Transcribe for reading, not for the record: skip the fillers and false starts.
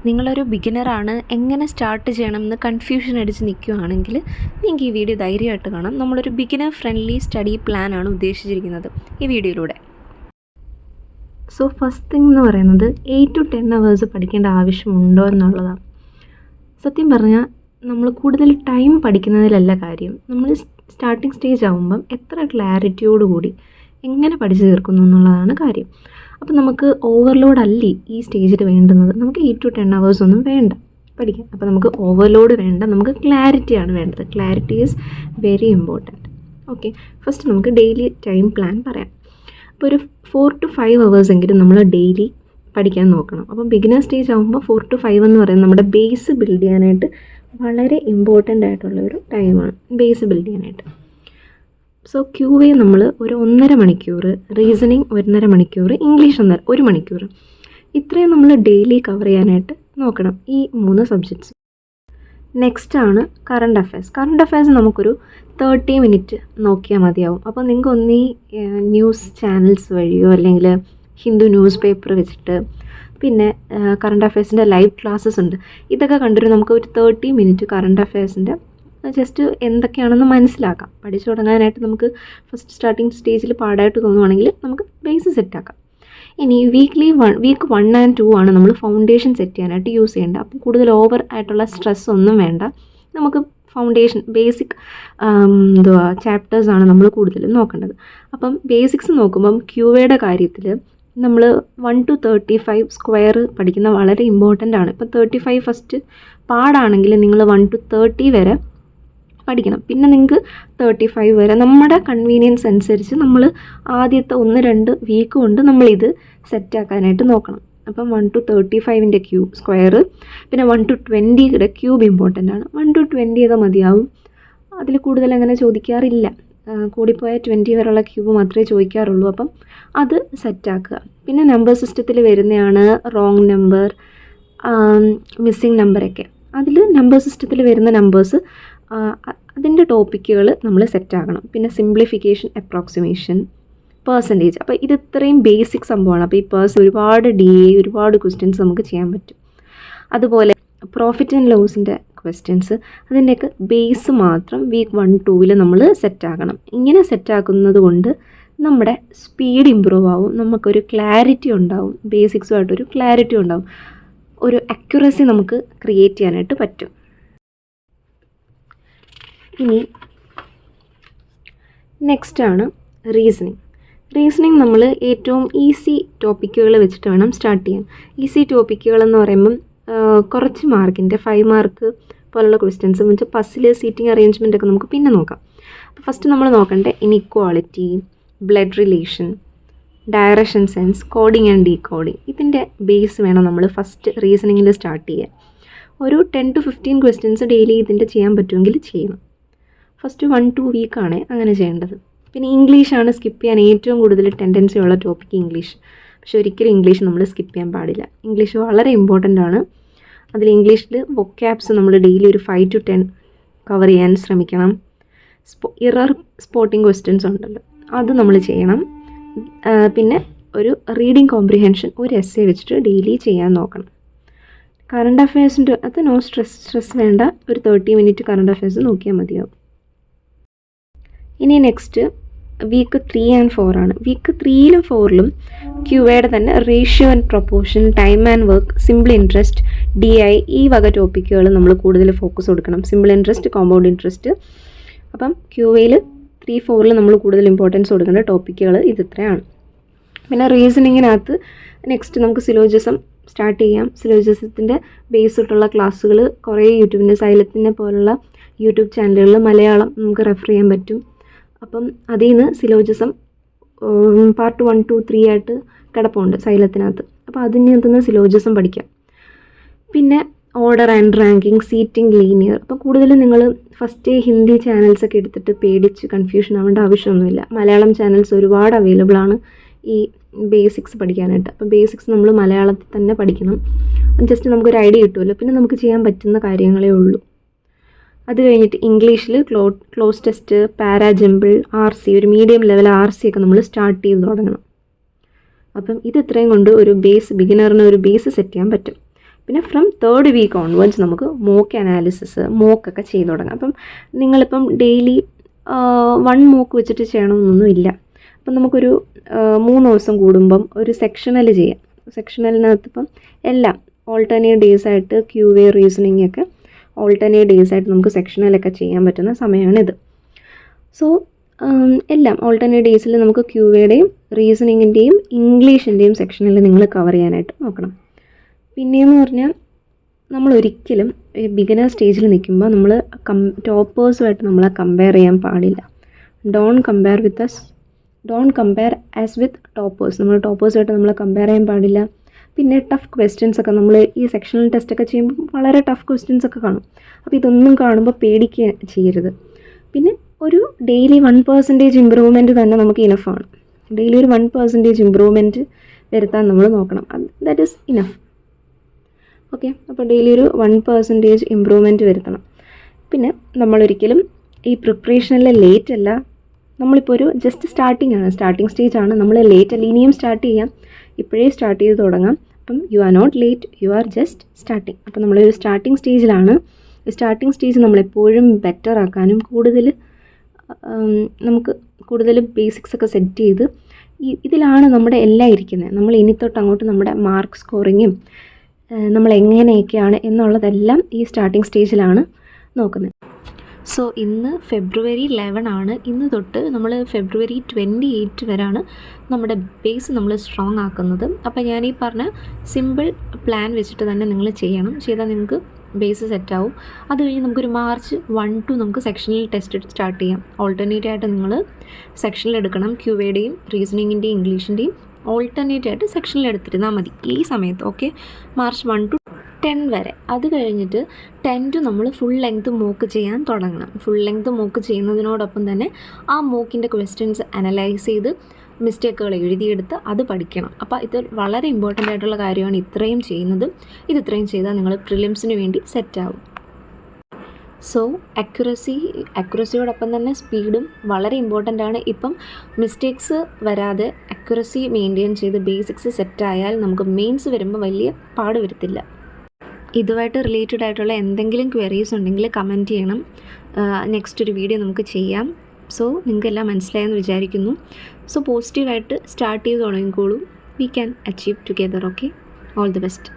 നിങ്ങളൊരു ബിഗിനറാണ്, എങ്ങനെ സ്റ്റാർട്ട് ചെയ്യണമെന്ന് കൺഫ്യൂഷൻ അടിച്ച് നിൽക്കുകയാണെങ്കിൽ നിങ്ങൾക്ക് ഈ വീഡിയോ ധൈര്യമായിട്ട് കാണാം. നമ്മളൊരു ബിഗിനർ ഫ്രണ്ട്ലി സ്റ്റഡി പ്ലാനാണ് ഉദ്ദേശിച്ചിരിക്കുന്നത് ഈ വീഡിയോയിലൂടെ. സോ ഫസ്റ്റ് തിങ് എന്ന് പറയുന്നത് 8 to 10 hours പഠിക്കേണ്ട ആവശ്യമുണ്ടോ എന്നുള്ളതാണ്. സത്യം പറഞ്ഞാൽ നമ്മൾ കൂടുതൽ ടൈം പഠിക്കുന്നതിലല്ല കാര്യം, നമ്മൾ സ്റ്റാർട്ടിങ് സ്റ്റേജ് ആകുമ്പം എത്ര ക്ലാരിറ്റിയോടുകൂടി എങ്ങനെ പഠിച്ചു തീർക്കുന്നു എന്നുള്ളതാണ് കാര്യം. അപ്പോൾ നമുക്ക് ഓവർലോഡ് അല്ലേ ഈ സ്റ്റേജിൽ വേണ്ടുന്നത്. നമുക്ക് 8 to 10 hours ഒന്നും വേണ്ട പഠിക്കാൻ. അപ്പോൾ നമുക്ക് ഓവർലോഡ് വേണ്ട, നമുക്ക് ക്ലാരിറ്റിയാണ് വേണ്ടത്. Clarity is very important. Okay, first നമുക്ക് ഡെയിലി ടൈം പ്ലാൻ പറയാം. അപ്പോൾ ഒരു 4 to 5 hours എങ്കിലും നമ്മൾ ഡെയിലി പഠിക്കാൻ നോക്കണം. അപ്പം ബിഗിനർ സ്റ്റേജ് ആകുമ്പോൾ 4 to 5 എന്ന് പറയുന്നത് നമ്മുടെ ബേസ് ബിൽഡ് ചെയ്യാനായിട്ട് വളരെ ഇമ്പോർട്ടൻ്റ് ആയിട്ടുള്ളൊരു ടൈമാണ്, ബേസ് ബിൽഡ് ചെയ്യാനായിട്ട്. സോ QA നമ്മൾ ഒരു 1.5 മണിക്കൂർ, റീസണിങ് 1.5 മണിക്കൂർ, ഇംഗ്ലീഷ് 1 മണിക്കൂർ, ഇത്രയും നമ്മൾ ഡെയിലി കവർ ചെയ്യാനായിട്ട് നോക്കണം, ഈ 3 സബ്ജക്ട്സ്. നെക്സ്റ്റാണ് കറണ്ട് അഫയേഴ്സ്. കറണ്ട് അഫയേഴ്സ് നമുക്കൊരു 30 മിനിറ്റ് നോക്കിയാൽ മതിയാവും. അപ്പോൾ നിങ്ങൾക്ക് ഒന്നീ ന്യൂസ് ചാനൽസ് വഴിയോ അല്ലെങ്കിൽ ഹിന്ദു ന്യൂസ് പേപ്പർ വെച്ചിട്ട്, പിന്നെ കറണ്ട് അഫയേഴ്സിൻ്റെ ലൈവ് ക്ലാസ്സസ് ഉണ്ട്, ഇതൊക്കെ കണ്ടിട്ട് നമുക്ക് ഒരു 30 മിനിറ്റ് കറണ്ട് അഫയേഴ്സിൻ്റെ ജസ്റ്റ് എന്തൊക്കെയാണെന്ന് മനസ്സിലാക്കാം. പഠിച്ചു തുടങ്ങാനായിട്ട് നമുക്ക് ഫസ്റ്റ് സ്റ്റാർട്ടിങ് സ്റ്റേജിൽ പാടായിട്ട് തോന്നുവാണെങ്കിൽ നമുക്ക് ബേസ് സെറ്റാക്കാം. ഇനി വീക്ക് 1 and 2 ആണ് നമ്മൾ ഫൗണ്ടേഷൻ സെറ്റ് ചെയ്യാനായിട്ട് യൂസ് ചെയ്യേണ്ടത്. അപ്പം കൂടുതൽ ഓവർ ആയിട്ടുള്ള സ്ട്രെസ് ഒന്നും വേണ്ട, നമുക്ക് ഫൗണ്ടേഷൻ ബേസിക് ചാപ്റ്റേഴ്സാണ് നമ്മൾ കൂടുതലും നോക്കേണ്ടത്. അപ്പം ബേസിക്സ് നോക്കുമ്പം QAയുടെ കാര്യത്തിൽ നമ്മൾ 1 to 35 സ്ക്വയർ പഠിക്കുന്ന വളരെ ഇമ്പോർട്ടൻ്റ് ആണ്. ഇപ്പം 35 ഫസ്റ്റ് പാടാണെങ്കിൽ നിങ്ങൾ 1 to 30 വരെ പഠിക്കണം. പിന്നെ നിങ്ങൾക്ക് 35 വരെ നമ്മുടെ കൺവീനിയൻസ് അനുസരിച്ച് നമ്മൾ ആദ്യത്തെ 1-2 വീക്ക് കൊണ്ട് നമ്മളിത് സെറ്റാക്കാനായിട്ട് നോക്കണം. അപ്പം 1 to 35ൻ്റെ സ്ക്വയർ, പിന്നെ 1 to 20യുടെ ക്യൂബ് ഇമ്പോർട്ടൻ്റ് ആണ്. 1 to 20 ഒക്കെ മതിയാവും, അതിൽ കൂടുതൽ അങ്ങനെ ചോദിക്കാറില്ല. കൂടിപ്പോയ 20 വരെയുള്ള ക്യൂബ് മാത്രമേ ചോദിക്കാറുള്ളൂ. അപ്പം അത് സെറ്റാക്കുക. പിന്നെ നമ്പർ സിസ്റ്റത്തിൽ വരുന്നതാണ് റോങ് നമ്പർ, മിസ്സിങ് നമ്പറൊക്കെ. അതിൽ നമ്പർ സിസ്റ്റത്തിൽ വരുന്ന നമ്പേഴ്സ് അതിൻ്റെ ടോപ്പിക്കുകൾ നമ്മൾ സെറ്റാക്കണം. പിന്നെ സിംപ്ലിഫിക്കേഷൻ, അപ്രോക്സിമേഷൻ, പെർസെൻറ്റേജ്. അപ്പോൾ ഇത് ഇത്രയും ബേസിക് സംഭവമാണ്. അപ്പോൾ ഈ ഒരുപാട് DA, ഒരുപാട് ക്വസ്റ്റ്യൻസ് നമുക്ക് ചെയ്യാൻ പറ്റും. അതുപോലെ പ്രോഫിറ്റ് ആൻഡ് ലോസിൻ്റെ ക്വസ്റ്റ്യൻസ്, അതിൻ്റെയൊക്കെ ബേസ് മാത്രം വീക്ക് 1-2 നമ്മൾ സെറ്റാക്കണം. ഇങ്ങനെ സെറ്റാക്കുന്നത് കൊണ്ട് നമ്മുടെ സ്പീഡ് ഇമ്പ്രൂവ് ആവും, നമുക്കൊരു ക്ലാരിറ്റി ഉണ്ടാവും, ബേസിക്സുമായിട്ടൊരു ക്ലാരിറ്റി ഉണ്ടാവും, ഒരു അക്യുറസി നമുക്ക് ക്രിയേറ്റ് ചെയ്യാനായിട്ട് പറ്റും. ഇനി നെക്സ്റ്റാണ് റീസണിങ് നമ്മൾ ഏറ്റവും ഈസി ടോപ്പിക്കുകൾ വെച്ചിട്ട് വേണം സ്റ്റാർട്ട് ചെയ്യാൻ. ഈസി ടോപ്പിക്കുകളെന്ന് പറയുമ്പം കുറച്ച് മാർക്കിൻ്റെ 5 മാർക്ക് പോലുള്ള ക്വസ്റ്റ്യൻസ് വെച്ചാൽ പസിൽ, സീറ്റിംഗ് അറേഞ്ച്മെൻ്റ് ഒക്കെ നമുക്ക് പിന്നെ നോക്കാം. അപ്പോൾ ഫസ്റ്റ് നമ്മൾ നോക്കേണ്ടത് inequality, blood relation, direction sense, coding and decoding. ഇതിൻ്റെ ബേസ് വേണം നമ്മൾ ഫസ്റ്റ് റീസണിങ്ങിൽ സ്റ്റാർട്ട് ചെയ്യാൻ. ഒരു 10 to 15 ക്വസ്റ്റ്യൻസ് ഡെയിലി ഇതിൻ്റെ ചെയ്യാൻ പറ്റുമെങ്കിൽ ചെയ്യണം. ഫസ്റ്റ് 1-2 വീക്കാണ് അങ്ങനെ ചെയ്യേണ്ടത്. പിന്നെ ഇംഗ്ലീഷാണ് സ്കിപ്പ് ചെയ്യാൻ ഏറ്റവും കൂടുതൽ ടെൻഡൻസി ഉള്ള ടോപ്പിക്ക് ഇംഗ്ലീഷ്. പക്ഷെ ഒരിക്കലും ഇംഗ്ലീഷ് നമ്മൾ സ്കിപ്പ് ചെയ്യാൻ പാടില്ല. ഇംഗ്ലീഷ് വളരെ ഇമ്പോർട്ടൻ്റ് ആണ്. അതിൽ ഇംഗ്ലീഷിൽ വൊക്കാബ്സ് നമ്മൾ ഡെയിലി ഒരു 5 to 10 കവർ ചെയ്യാൻ ശ്രമിക്കണം. ഇറർ സ്പോട്ടിംഗ് ക്വസ്റ്റ്യൻസ് ഉണ്ടല്ലോ, അത് നമ്മൾ ചെയ്യണം. പിന്നെ ഒരു റീഡിങ് കോംപ്രിഹെൻഷൻ, ഒരു essay വെച്ചിട്ട് ഡെയിലി ചെയ്യാൻ നോക്കണം. കറണ്ട് അഫയേഴ്സിൻ്റെ അത് നോ സ്ട്രെസ് വേണ്ട, ഒരു 30 മിനിറ്റ് കറണ്ട് അഫയേഴ്സ് നോക്കിയാൽ മതിയാവും. ഇനി നെക്സ്റ്റ് വീക്ക് 3 and 4 ആണ്. വീക്ക് 3-ലും 4-ലും QAയുടെ തന്നെ ratio and proportion, time and work, simple interest, DI, ഈ വക ടോപ്പിക്കുകൾ നമ്മൾ കൂടുതൽ ഫോക്കസ് കൊടുക്കണം. Simple interest, compound interest. അപ്പം QAയിൽ 3-4-ൽ നമ്മൾ കൂടുതൽ ഇമ്പോർട്ടൻസ് കൊടുക്കേണ്ട ടോപ്പിക്കുകൾ ഇതിത്രയാണ്. പിന്നെ റീസണിങ്ങിനകത്ത് നെക്സ്റ്റ് നമുക്ക് സിലോജിസം സ്റ്റാർട്ട് ചെയ്യാം. സിലോജിസത്തിൻ്റെ ബേസ് തൊട്ടുള്ള ക്ലാസ്സുകൾ കുറേ യൂട്യൂബിൻ്റെ സൈലത്തിനെ പോലുള്ള യൂട്യൂബ് ചാനലുകളിൽ മലയാളം നമുക്ക് റെഫർ ചെയ്യാൻ പറ്റും. അപ്പം അതിൽ നിന്ന് സിലോജിസം പാർട്ട് 1, 2, 3 ആയിട്ട് കിടപ്പുണ്ട് സൈലത്തിനകത്ത്. അപ്പോൾ അതിനകത്ത് നിന്ന് സിലോജിസം പഠിക്കാം. പിന്നെ order and ranking, seating, linear. അപ്പോൾ കൂടുതലും നിങ്ങൾ ഫസ്റ്റ് ഹിന്ദി ചാനൽസൊക്കെ എടുത്തിട്ട് പേടിച്ച് കൺഫ്യൂഷൻ ആവേണ്ട ആവശ്യമൊന്നുമില്ല. മലയാളം ചാനൽസ് ഒരുപാട് അവൈലബിൾ ആണ് ഈ ബേസിക്സ് പഠിക്കാനായിട്ട്. അപ്പോൾ ബേസിക്സ് നമ്മൾ മലയാളത്തിൽ തന്നെ പഠിക്കണം. ജസ്റ്റ് നമുക്കൊരു ഐഡിയ കിട്ടുമല്ലോ, പിന്നെ നമുക്ക് ചെയ്യാൻ പറ്റുന്ന കാര്യങ്ങളേ ഉള്ളൂ. അത് കഴിഞ്ഞിട്ട് ഇംഗ്ലീഷിൽ ക്ലോസ് ടെസ്റ്റ്, പാരാജമ്പിൾ, RC, ഒരു മീഡിയം ലെവൽ RC ഒക്കെ നമ്മൾ സ്റ്റാർട്ട് ചെയ്ത് തുടങ്ങണം. അപ്പം ഇത് ഇത്രയും കൊണ്ട് ഒരു ബിഗിനറിന് ഒരു ബേസ് സെറ്റ് ചെയ്യാൻ പറ്റും. പിന്നെ ഫ്രം 3rd വീക്ക് ഓൺവേർഡ്സ് നമുക്ക് മോക്ക് അനാലിസിസ് മോക്കൊക്കെ ചെയ്ത് തുടങ്ങാം. അപ്പം നിങ്ങളിപ്പം ഡെയിലി 1 മോക്ക് വെച്ചിട്ട് ചെയ്യണമെന്നൊന്നും ഇല്ല. അപ്പം നമുക്കൊരു 3 ദിവസം കൂടുമ്പം ഒരു സെക്ഷനൽ ചെയ്യാം. സെക്ഷനലിനകത്ത് ഇപ്പം എല്ലാം ഓൾട്ടർനേറ്റ് ഡേയ്സ് ആയിട്ട് QA റീസണിങ് ഒക്കെ ഓൾട്ടർനേറ്റ് ഡേയ്സ് ആയിട്ട് നമുക്ക് സെക്ഷനലൊക്കെ ചെയ്യാൻ പറ്റുന്ന സമയമാണിത്. സോ എല്ലാം ഓൾട്ടർനേറ്റ് ഡേയ്സിൽ നമുക്ക് QAയുടെയും റീസണിങ്ങിൻ്റെയും ഇംഗ്ലീഷിൻ്റെയും സെക്ഷനിൽ നിങ്ങൾ കവർ ചെയ്യാനായിട്ട് നോക്കണം. പിന്നെയെന്ന് പറഞ്ഞാൽ നമ്മൾ ഒരിക്കലും ബിഗിനർ സ്റ്റേജിൽ നിൽക്കുമ്പോൾ നമ്മൾ ടോപ്പേഴ്സുമായിട്ട് നമ്മളെ കമ്പയർ ചെയ്യാൻ പാടില്ല. Don't compare as with toppers. നമ്മൾ ടോപ്പേഴ്സുമായിട്ട് നമ്മളെ കമ്പയർ ചെയ്യാൻ പാടില്ല. പിന്നെ ടഫ് ക്വസ്റ്റ്യൻസ് ഒക്കെ നമ്മൾ ഈ സെക്ഷണൽ ടെസ്റ്റൊക്കെ ചെയ്യുമ്പോൾ വളരെ ടഫ് ക്വസ്റ്റ്യൻസ് ഒക്കെ കാണും. അപ്പോൾ ഇതൊന്നും കാണുമ്പോൾ പേടിക്കുക ചെയ്യരുത്. പിന്നെ ഒരു ഡെയിലി 1% ഇമ്പ്രൂവ്മെൻറ്റ് തന്നെ നമുക്ക് ഇനഫാണ്. ഡെയിലി ഒരു 1% ഇമ്പ്രൂവ്മെൻറ്റ് വരുത്താൻ നമ്മൾ നോക്കണം. That is enough. ഓക്കെ, അപ്പോൾ ഡെയിലി ഒരു 1% ഇമ്പ്രൂവ്മെൻറ്റ് വരുത്തണം. പിന്നെ നമ്മളൊരിക്കലും ഈ പ്രിപ്പറേഷനിൽ ലേറ്റ് അല്ല. നമ്മളിപ്പോൾ ഒരു ജസ്റ്റ് സ്റ്റാർട്ടിങ് സ്റ്റേജാണ്. നമ്മൾ ലേറ്റ് അല്ല, ഇനിയും സ്റ്റാർട്ട് ചെയ്യാം. ഇപ്പോഴേ സ്റ്റാർട്ട് ചെയ്ത് തുടങ്ങാം. അപ്പം you are not late, you are just starting. അപ്പം നമ്മളൊരു സ്റ്റാർട്ടിങ് സ്റ്റേജിലാണ്. സ്റ്റാർട്ടിങ് സ്റ്റേജ് നമ്മളെപ്പോഴും ബെറ്റർ ആക്കാനും നമുക്ക് കൂടുതൽ ബേസിക്സ് ഒക്കെ സെറ്റ് ചെയ്ത് ഇതിലാണ് നമ്മുടെ എല്ലാം ഇരിക്കുന്നത്. നമ്മൾ ഇനി തൊട്ട് അങ്ങോട്ട് നമ്മുടെ മാർക്ക് സ്കോറിങ്ങും നമ്മൾ എങ്ങനെയൊക്കെയാണ് എന്നുള്ളതെല്ലാം ഈ സ്റ്റാർട്ടിങ് സ്റ്റേജിലാണ് നോക്കുന്നത്. സോ ഇന്ന് February 11 ആണ്. ഇന്ന് തൊട്ട് നമ്മൾ February 28 വരെയാണ് നമ്മുടെ ബേസ് നമ്മൾ സ്ട്രോങ് ആക്കുന്നത്. അപ്പോൾ ഞാൻ ഈ പറഞ്ഞ സിമ്പിൾ പ്ലാൻ വെച്ചിട്ട് തന്നെ നിങ്ങൾ ചെയ്താൽ നിങ്ങൾക്ക് ബേസ് സെറ്റാവും. അത് കഴിഞ്ഞ് നമുക്കൊരു March 1 to നമുക്ക് സെക്ഷണൽ ടെസ്റ്റ് സ്റ്റാർട്ട് ചെയ്യാം. ഓൾട്ടർനേറ്റ് ആയിട്ട് നിങ്ങൾ സെക്ഷനിൽ എടുക്കണം. QAയുടെയും റീസണിങ്ങിൻ്റെയും ഇംഗ്ലീഷിൻ്റെയും ഓൾട്ടർനേറ്റ് ആയിട്ട് സെക്ഷനിൽ എടുത്തിരുന്നാൽ മതി ഈ സമയത്ത്. ഓക്കെ, March 1 to 10 വരെ. അത് കഴിഞ്ഞിട്ട് 10 to നമ്മൾ ഫുൾ ലെങ്ത് മോക്ക് ചെയ്യാൻ തുടങ്ങണം. ഫുൾ ലെങ്ത് മോക്ക് ചെയ്യുന്നതിനോടൊപ്പം തന്നെ ആ മോക്കിൻ്റെ ക്വസ്റ്റ്യൻസ് അനലൈസ് ചെയ്ത് മിസ്റ്റേക്കുകൾ എഴുതിയെടുത്ത് അത് പഠിക്കണം. അപ്പോൾ ഇത് വളരെ ഇമ്പോർട്ടൻ്റ് ആയിട്ടുള്ള കാര്യമാണ് ഇത്രയും ചെയ്യുന്നത്. ഇത്രയും ചെയ്താൽ നിങ്ങൾ പ്രിലിംസിന് വേണ്ടി സെറ്റാവും. സോ അക്യുറസിയോടൊപ്പം തന്നെ സ്പീഡും വളരെ ഇമ്പോർട്ടൻ്റ് ആണ്. ഇപ്പം മിസ്റ്റേക്സ് വരാതെ അക്യുറസി മെയിൻറ്റെയിൻ ചെയ്ത് ബേസിക്സ് സെറ്റായാൽ നമുക്ക് മെയിൻസ് വരുമ്പോൾ വലിയ പാട് വരത്തില്ല. ഇതുമായിട്ട് റിലേറ്റഡ് ആയിട്ടുള്ള എന്തെങ്കിലും ക്വയറീസ് ഉണ്ടെങ്കിൽ കമൻറ്റ് ചെയ്യണം. നെക്സ്റ്റ് ഒരു വീഡിയോ നമുക്ക് ചെയ്യാം. സോ നിങ്ങൾക്കെല്ലാം മനസ്സിലായെന്ന് വിചാരിക്കുന്നു. സോ പോസിറ്റീവായിട്ട് സ്റ്റാർട്ട് ചെയ്ത് തുടങ്ങിക്കോളൂ. We can achieve together. Okay, all the best.